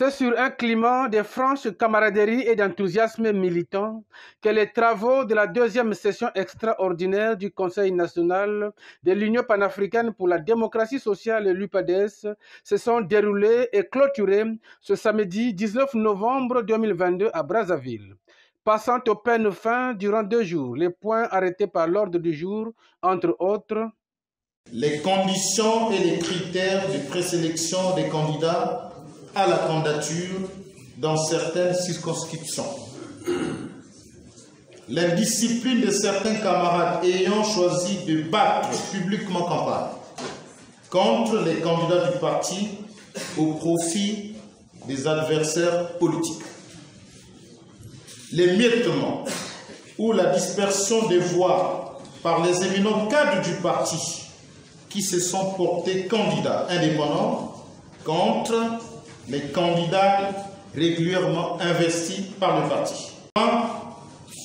C'est sur un climat de franche camaraderie et d'enthousiasme militant que les travaux de la deuxième session extraordinaire du Conseil national de l'Union panafricaine pour la démocratie sociale, l'UPADES, se sont déroulés et clôturés ce samedi 19 novembre 2022 à Brazzaville. Passant au peine fin durant 2 jours, les points arrêtés par l'ordre du jour, entre autres, les conditions et les critères de présélection des candidats à la candidature dans certaines circonscriptions, l'indiscipline de certains camarades ayant choisi de battre publiquement campagne contre les candidats du parti au profit des adversaires politiques, l'émiettement ou la dispersion des voix par les éminents cadres du parti qui se sont portés candidats indépendants contre les candidats régulièrement investis par le parti.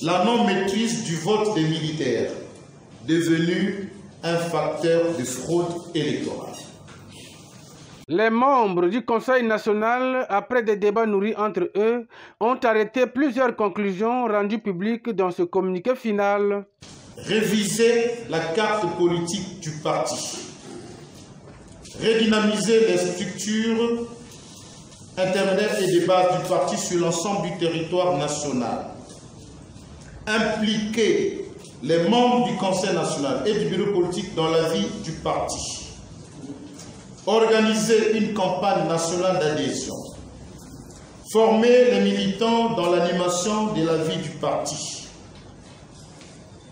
La non-maîtrise du vote des militaires, devenu un facteur de fraude électorale. Les membres du Conseil national, après des débats nourris entre eux, ont arrêté plusieurs conclusions rendues publiques dans ce communiqué final. Réviser la carte politique du parti. Redynamiser les structures intermédiaires et de base du parti sur l'ensemble du territoire national. Impliquer les membres du Conseil national et du bureau politique dans la vie du parti. Organiser une campagne nationale d'adhésion. Former les militants dans l'animation de la vie du parti.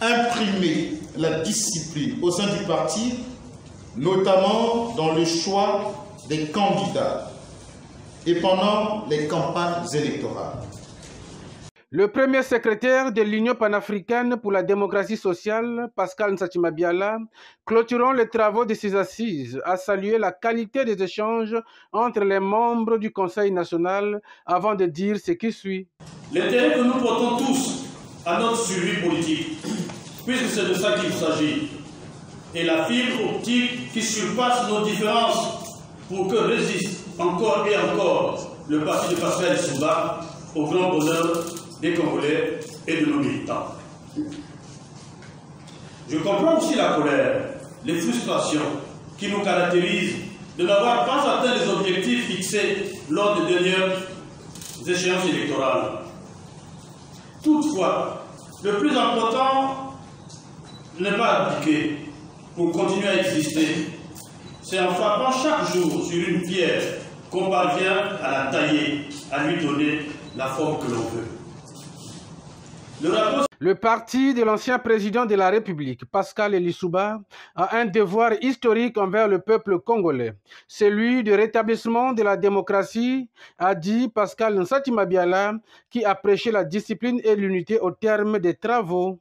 Imprimer la discipline au sein du parti, notamment dans le choix des candidats et pendant les campagnes électorales. Le premier secrétaire de l'Union panafricaine pour la démocratie sociale, Pascal Ntsachimabiala, clôturant les travaux de ces assises, a salué la qualité des échanges entre les membres du Conseil national avant de dire ce qui suit. L'intérêt que nous portons tous à notre survie politique, puisque c'est de ça qu'il s'agit, et la fibre optique qui surpasse nos différences pour que résiste encore et encore le parti de Pascal Lissouba au grand bonheur des Congolais et de nos militants. Je comprends aussi la colère, les frustrations qui nous caractérisent de n'avoir pas atteint les objectifs fixés lors des dernières échéances électorales. Toutefois, le plus important n'est pas abdiquer pour continuer à exister. C'est en frappant chaque jour sur une pierre qu'on parvient à la tailler, à lui donner la forme que l'on veut. Le parti de l'ancien président de la République, Pascal Lissouba, a un devoir historique envers le peuple congolais, celui du rétablissement de la démocratie, a dit Pascal Ntsachimabiala, qui a prêché la discipline et l'unité au terme des travaux.